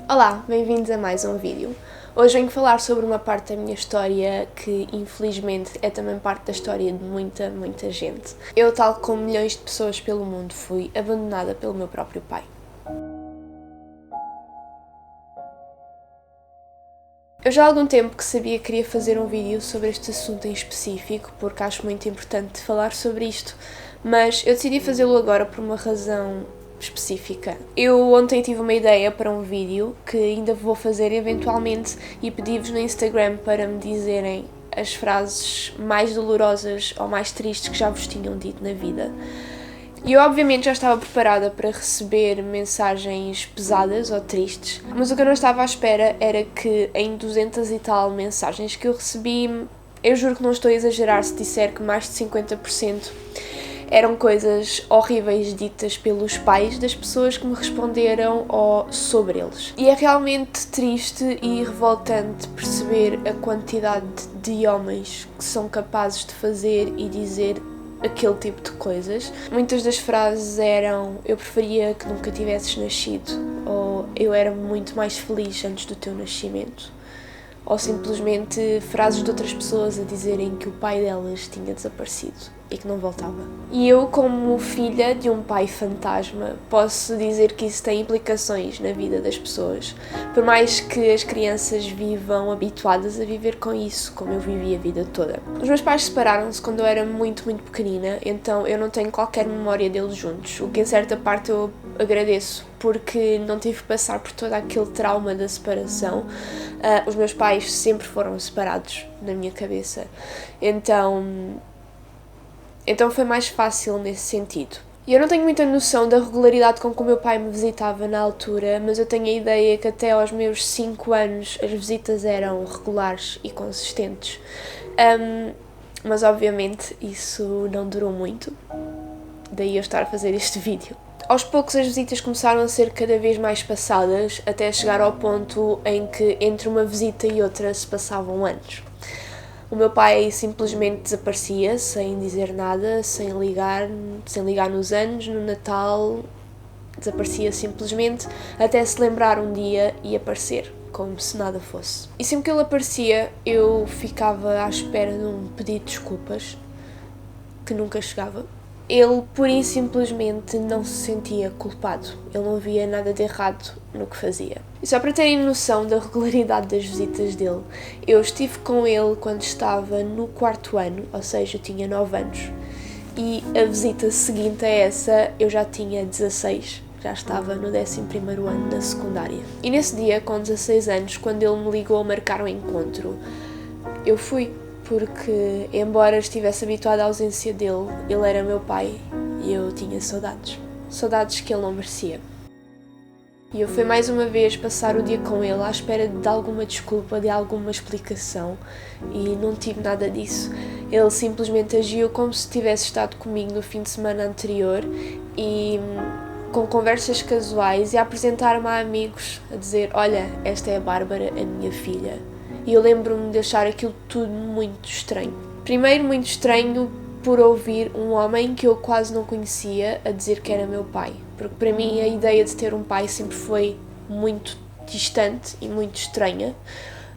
Olá, bem-vindos a mais um vídeo. Hoje venho falar sobre uma parte da minha história que, infelizmente, é também parte da história de muita gente. Eu, tal como milhões de pessoas pelo mundo, fui abandonada pelo meu próprio pai. Eu já há algum tempo que sabia que queria fazer um vídeo sobre este assunto em específico, porque acho muito importante falar sobre isto, mas eu decidi fazê-lo agora por uma razão específica. Eu ontem tive uma ideia para um vídeo que ainda vou fazer eventualmente e pedi-vos no Instagram para me dizerem as frases mais dolorosas ou mais tristes que já vos tinham dito na vida. E eu obviamente já estava preparada para receber mensagens pesadas ou tristes, mas o que eu não estava à espera era que em 200 e tal mensagens que eu recebi, eu juro que não estou a exagerar se disser que mais de 50% eram coisas horríveis ditas pelos pais das pessoas que me responderam ou sobre eles. E é realmente triste e revoltante perceber a quantidade de homens que são capazes de fazer e dizer aquele tipo de coisas. Muitas das frases eram: eu preferia que nunca tivesses nascido, ou eu era muito mais feliz antes do teu nascimento, ou simplesmente frases de outras pessoas a dizerem que o pai delas tinha desaparecido e que não voltava. E eu, como filha de um pai fantasma, posso dizer que isso tem implicações na vida das pessoas, por mais que as crianças vivam habituadas a viver com isso, como eu vivi a vida toda. Os meus pais separaram-se quando eu era muito pequenina, então eu não tenho qualquer memória deles juntos, o que em certa parte eu agradeço, porque não tive que passar por todo aquele trauma da separação. Os meus pais sempre foram separados na minha cabeça, então foi mais fácil nesse sentido. E eu não tenho muita noção da regularidade com que o meu pai me visitava na altura, mas eu tenho a ideia que até aos meus 5 anos as visitas eram regulares e consistentes. Mas obviamente isso não durou muito, daí eu estar a fazer este vídeo. Aos poucos as visitas começaram a ser cada vez mais passadas, até chegar ao ponto em que entre uma visita e outra se passavam anos. O meu pai simplesmente desaparecia, sem dizer nada, sem ligar nos anos, no Natal, desaparecia simplesmente, até se lembrar um dia e aparecer, como se nada fosse. E sempre que ele aparecia, eu ficava à espera de um pedido de desculpas, que nunca chegava. Ele, pura e simplesmente, não se sentia culpado. Ele não via nada de errado no que fazia. E só para terem noção da regularidade das visitas dele, eu estive com ele quando estava no 4º ano, ou seja, eu tinha 9 anos. E a visita seguinte a essa, eu já tinha 16. Já estava no 11º ano da secundária. E nesse dia, com 16 anos, quando ele me ligou a marcar um encontro, eu fui. Porque, embora estivesse habituada à ausência dele, ele era meu pai e eu tinha saudades. Saudades que ele não merecia. E eu fui mais uma vez passar o dia com ele à espera de alguma desculpa, de alguma explicação, e não tive nada disso. Ele simplesmente agiu como se tivesse estado comigo no fim de semana anterior e com conversas casuais e a apresentar-me a amigos, a dizer: olha, esta é a Bárbara, a minha filha. E eu lembro-me de achar aquilo tudo muito estranho. Primeiro, muito estranho por ouvir um homem que eu quase não conhecia a dizer que era meu pai. Porque para mim a ideia de ter um pai sempre foi muito distante e muito estranha.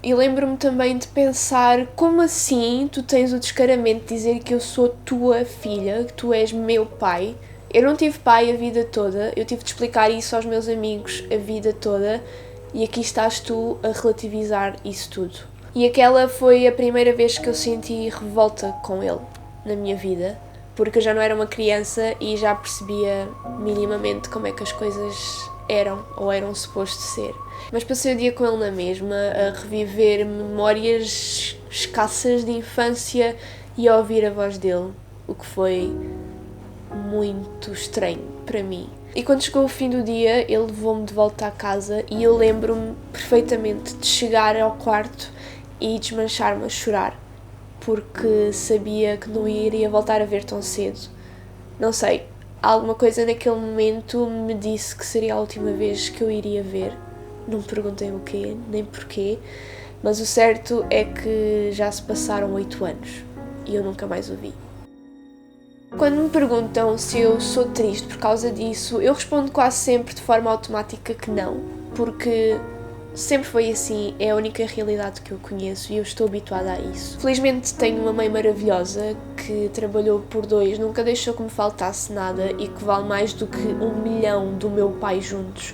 E lembro-me também de pensar: como assim tu tens o descaramento de dizer que eu sou tua filha, que tu és meu pai? Eu não tive pai a vida toda, eu tive de explicar isso aos meus amigos a vida toda. E aqui estás tu a relativizar isso tudo. E aquela foi a primeira vez que eu senti revolta com ele na minha vida, porque eu já não era uma criança e já percebia minimamente como é que as coisas eram ou eram suposto ser. Mas passei o dia com ele na mesma, a reviver memórias escassas de infância e a ouvir a voz dele, o que foi muito estranho para mim. E quando chegou o fim do dia, ele levou-me de volta à casa e eu lembro-me perfeitamente de chegar ao quarto e desmanchar-me a chorar, porque sabia que não iria voltar a ver tão cedo. Não sei, alguma coisa naquele momento me disse que seria a última vez que eu iria ver. Não me perguntem o quê, nem porquê, mas o certo é que já se passaram 8 anos e eu nunca mais o vi. Quando me perguntam se eu sou triste por causa disso, eu respondo quase sempre de forma automática que não. porque sempre foi assim, é a única realidade que eu conheço e eu estou habituada a isso. Felizmente tenho uma mãe maravilhosa que trabalhou por 2, nunca deixou que me faltasse nada e que vale mais do que 1 milhão do meu pai juntos.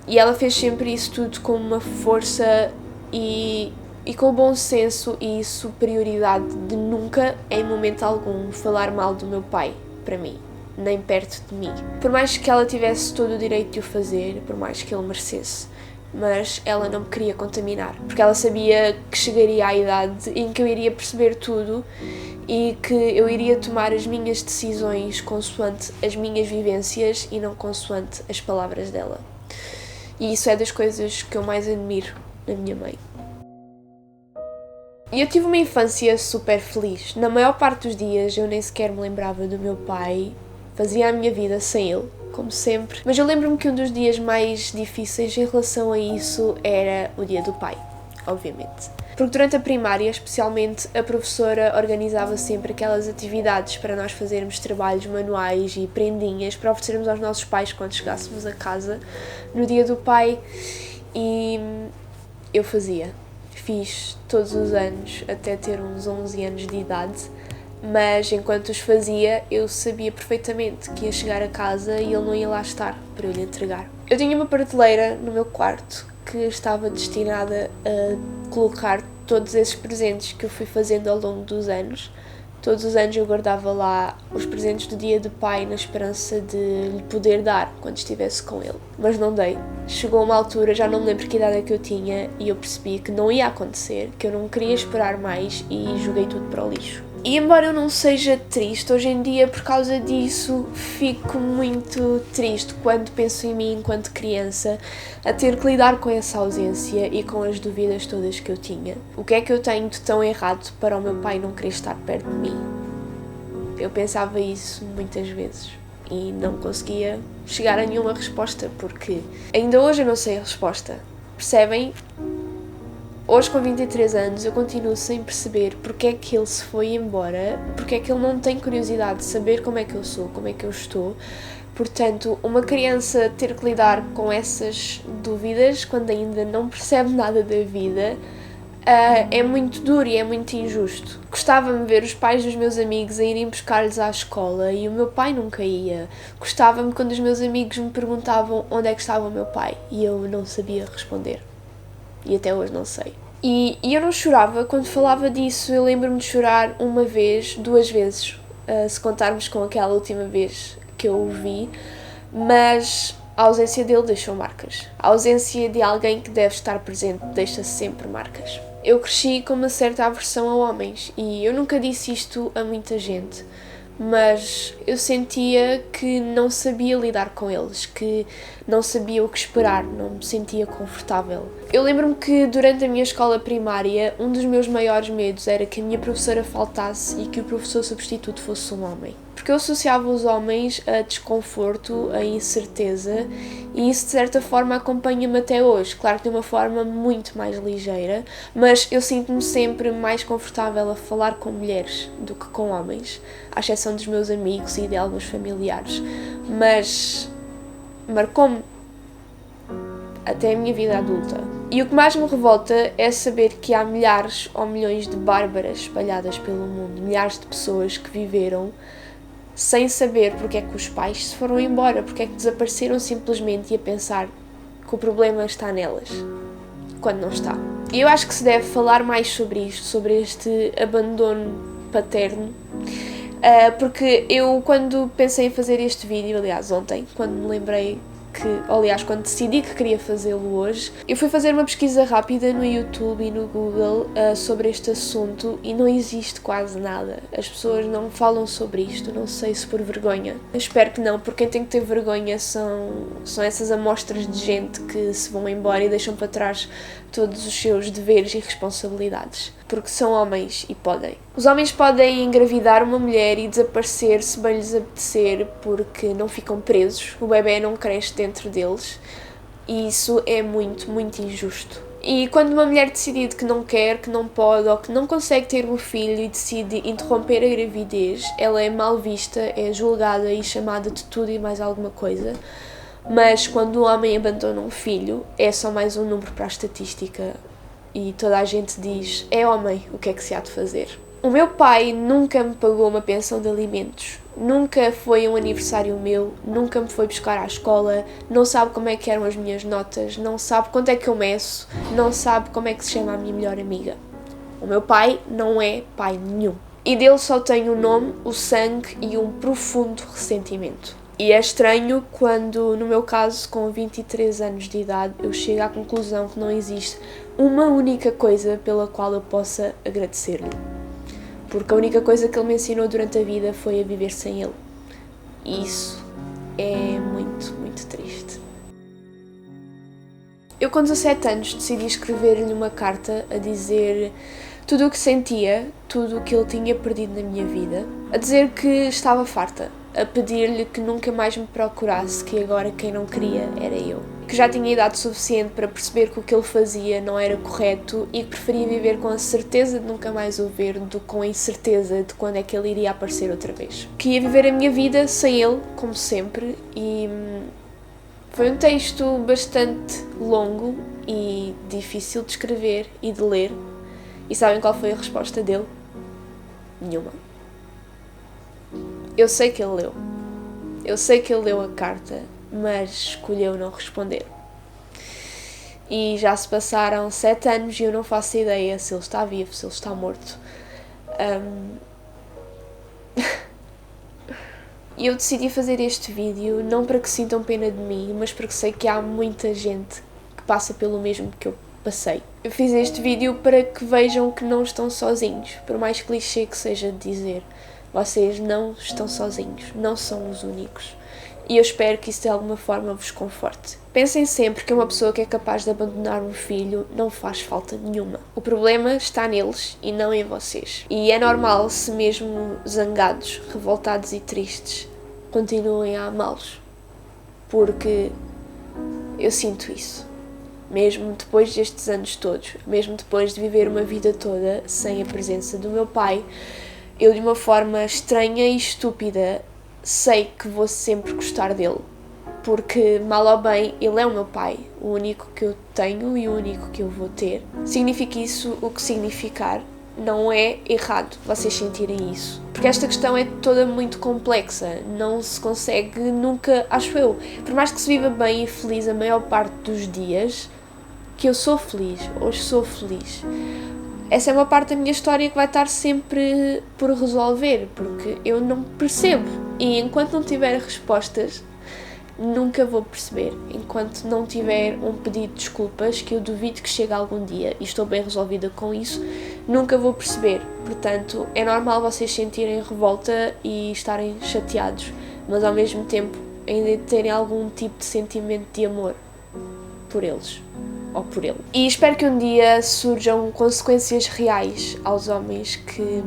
E ela fez sempre isso tudo com uma força e com bom senso e superioridade de nunca, em momento algum, falar mal do meu pai para mim, nem perto de mim. Por mais que ela tivesse todo o direito de o fazer, por mais que ele merecesse, mas ela não me queria contaminar, porque ela sabia que chegaria à idade em que eu iria perceber tudo e que eu iria tomar as minhas decisões consoante as minhas vivências e não consoante as palavras dela. E isso é das coisas que eu mais admiro na minha mãe. E eu tive uma infância super feliz. Na maior parte dos dias eu nem sequer me lembrava do meu pai, fazia a minha vida sem ele, como sempre. Mas eu lembro-me que um dos dias mais difíceis em relação a isso era o dia do pai, obviamente. Porque durante a primária, especialmente, a professora organizava sempre aquelas atividades para nós fazermos trabalhos manuais e prendinhas para oferecermos aos nossos pais quando chegássemos a casa no dia do pai, e eu fazia. Fiz todos os anos até ter uns 11 anos de idade, mas enquanto os fazia eu sabia perfeitamente que ia chegar a casa e ele não ia lá estar para eu lhe entregar. Eu tinha uma prateleira no meu quarto que estava destinada a colocar todos esses presentes que eu fui fazendo ao longo dos anos. Todos os anos eu guardava lá os presentes do dia do pai na esperança de lhe poder dar quando estivesse com ele. Mas não dei. Chegou uma altura, já não me lembro que idade é que eu tinha, e eu percebi que não ia acontecer, que eu não queria esperar mais e joguei tudo para o lixo. E embora eu não seja triste, hoje em dia por causa disso fico muito triste quando penso em mim enquanto criança, a ter que lidar com essa ausência e com as dúvidas todas que eu tinha. O que é que eu tenho de tão errado para o meu pai não querer estar perto de mim? Eu pensava isso muitas vezes e não conseguia chegar a nenhuma resposta, porque ainda hoje eu não sei a resposta. Percebem? Hoje, com 23 anos, eu continuo sem perceber porque é que ele se foi embora, porque é que ele não tem curiosidade de saber como é que eu sou, como é que eu estou. Portanto, uma criança ter que lidar com essas dúvidas quando ainda não percebe nada da vida é muito duro e é muito injusto. Gostava-me ver os pais dos meus amigos a irem buscar-lhes à escola e o meu pai nunca ia. Gostava-me quando os meus amigos me perguntavam onde é que estava o meu pai e eu não sabia responder. E até hoje não sei. E eu não chorava quando falava disso. Eu lembro-me de chorar uma vez, 2 vezes, se contarmos com aquela última vez que eu o vi, mas a ausência dele deixou marcas. A ausência de alguém que deve estar presente deixa sempre marcas. Eu cresci com uma certa aversão a homens e eu nunca disse isto a muita gente, mas eu sentia que não sabia lidar com eles, que não sabia o que esperar, não me sentia confortável. Eu lembro-me que durante a minha escola primária, um dos meus maiores medos era que a minha professora faltasse e que o professor substituto fosse um homem. Porque eu associava os homens a desconforto, a incerteza, e isso de certa forma acompanha-me até hoje. Claro que de uma forma muito mais ligeira, mas eu sinto-me sempre mais confortável a falar com mulheres do que com homens, à exceção dos meus amigos e de alguns familiares. Mas marcou-me até a minha vida adulta. E o que mais me revolta é saber que há milhares ou milhões de bárbaras espalhadas pelo mundo, milhares de pessoas que viveram sem saber porque é que os pais se foram embora, porque é que desapareceram simplesmente, e a pensar que o problema está nelas, quando não está. E eu acho que se deve falar mais sobre isto, sobre este abandono paterno, porque eu, quando pensei em fazer este vídeo, aliás ontem, quando me lembrei quando decidi que queria fazê-lo hoje, eu fui fazer uma pesquisa rápida no YouTube e no Google sobre este assunto e não existe quase nada. As pessoas não falam sobre isto, não sei se por vergonha. Eu espero que não, porque quem tem que ter vergonha são essas amostras de gente que se vão embora e deixam para trás todos os seus deveres e responsabilidades, porque são homens e podem. Os homens podem engravidar uma mulher e desaparecer se bem lhes apetecer, porque não ficam presos, o bebê não cresce dentro deles, e isso é muito, muito injusto. E quando uma mulher decide que não quer, que não pode ou que não consegue ter um filho e decide interromper a gravidez, ela é mal vista, é julgada e chamada de tudo e mais alguma coisa. Mas quando um homem abandona um filho, é só mais um número para a estatística e toda a gente diz: é homem, o que é que se há de fazer? O meu pai nunca me pagou uma pensão de alimentos, nunca foi um aniversário meu, nunca me foi buscar à escola, não sabe como é que eram as minhas notas, não sabe quanto é que eu meço, não sabe como é que se chama a minha melhor amiga. O meu pai não é pai nenhum. E dele só tenho o nome, o sangue e um profundo ressentimento. E é estranho quando, no meu caso, com 23 anos de idade, eu chego à conclusão que não existe uma única coisa pela qual eu possa agradecer-lhe. Porque a única coisa que ele me ensinou durante a vida foi a viver sem ele. E isso é muito, muito triste. Eu, com 17 anos, decidi escrever-lhe uma carta a dizer tudo o que sentia, tudo o que ele tinha perdido na minha vida, a dizer que estava farta, a pedir-lhe que nunca mais me procurasse, que agora quem não queria era eu. Que já tinha idade suficiente para perceber que o que ele fazia não era correto e que preferia viver com a certeza de nunca mais o ver do que com a incerteza de quando é que ele iria aparecer outra vez. Que ia viver a minha vida sem ele, como sempre, e foi um texto bastante longo e difícil de escrever e de ler. E sabem qual foi a resposta dele? Nenhuma. Eu sei que ele leu. Eu sei que ele leu a carta, mas escolheu não responder. E já se passaram 7 anos e eu não faço ideia se ele está vivo, se ele está morto. E eu decidi fazer este vídeo não para que sintam pena de mim, mas porque sei que há muita gente que passa pelo mesmo que eu passei. Eu fiz este vídeo para que vejam que não estão sozinhos, por mais clichê que seja de dizer. Vocês não estão sozinhos, não são os únicos. E eu espero que isso de alguma forma vos conforte. Pensem sempre que uma pessoa que é capaz de abandonar um filho não faz falta nenhuma. O problema está neles e não em vocês. E é normal se mesmo zangados, revoltados e tristes, continuem a amá-los. Porque eu sinto isso. Mesmo depois destes anos todos, mesmo depois de viver uma vida toda sem a presença do meu pai, eu, de uma forma estranha e estúpida, sei que vou sempre gostar dele. Porque, mal ou bem, ele é o meu pai, o único que eu tenho e o único que eu vou ter. Significa isso o que significar, não é errado vocês sentirem isso. Porque esta questão é toda muito complexa, não se consegue nunca, acho eu. Por mais que se viva bem e feliz a maior parte dos dias, que eu sou feliz, hoje sou feliz. Essa é uma parte da minha história que vai estar sempre por resolver, porque eu não percebo. E enquanto não tiver respostas, nunca vou perceber. Enquanto não tiver um pedido de desculpas, que eu duvido que chegue algum dia e estou bem resolvida com isso, nunca vou perceber. Portanto, é normal vocês sentirem revolta e estarem chateados, mas ao mesmo tempo ainda terem algum tipo de sentimento de amor por eles. Ou por ele. E espero que um dia surjam consequências reais aos homens que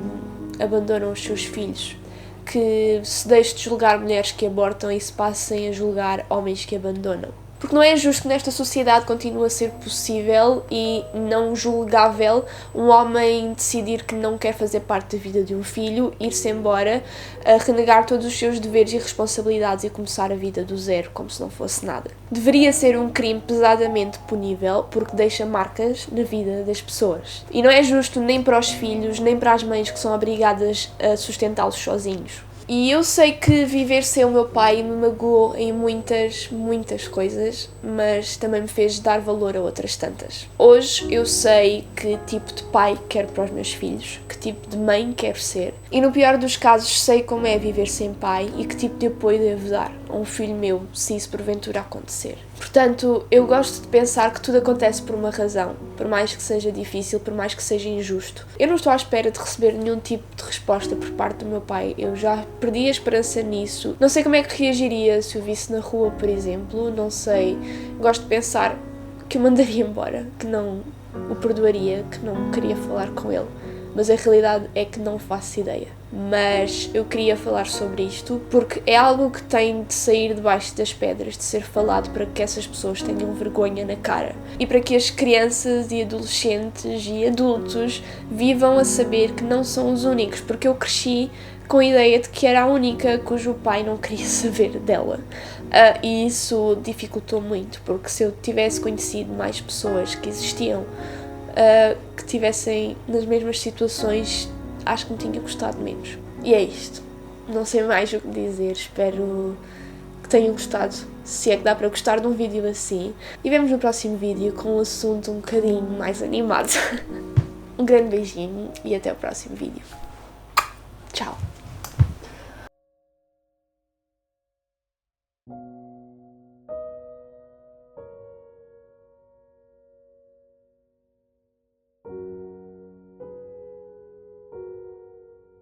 abandonam os seus filhos, que se deixe de julgar mulheres que abortam e se passem a julgar homens que abandonam. Porque não é justo que nesta sociedade continue a ser possível e não julgável um homem decidir que não quer fazer parte da vida de um filho, ir-se embora, a renegar todos os seus deveres e responsabilidades e começar a vida do zero, como se não fosse nada. Deveria ser um crime pesadamente punível porque deixa marcas na vida das pessoas. E não é justo nem para os filhos, nem para as mães que são obrigadas a sustentá-los sozinhos. E eu sei que viver sem o meu pai me magoou em muitas, muitas coisas, mas também me fez dar valor a outras tantas. Hoje eu sei que tipo de pai quero para os meus filhos, que tipo de mãe quero ser. E no pior dos casos sei como é viver sem pai e que tipo de apoio devo dar a um filho meu se isso porventura acontecer. Portanto, eu gosto de pensar que tudo acontece por uma razão, por mais que seja difícil, por mais que seja injusto. Eu não estou à espera de receber nenhum tipo de resposta por parte do meu pai, eu já perdi a esperança nisso. Não sei como é que reagiria se o visse na rua, por exemplo, não sei. Gosto de pensar que o mandaria embora, que não o perdoaria, que não queria falar com ele. Mas a realidade é que não faço ideia. Mas eu queria falar sobre isto porque é algo que tem de sair debaixo das pedras, de ser falado para que essas pessoas tenham vergonha na cara. E para que as crianças e adolescentes e adultos vivam a saber que não são os únicos, porque eu cresci com a ideia de que era a única cujo pai não queria saber dela. E isso dificultou muito, porque se eu tivesse conhecido mais pessoas que existiam, que estivessem nas mesmas situações, acho que me tinha gostado menos. E é isto. Não sei mais o que dizer, espero que tenham gostado, se é que dá para gostar de um vídeo assim. E vemos no próximo vídeo com um assunto um bocadinho mais animado. Um grande beijinho e até o próximo vídeo. Tchau!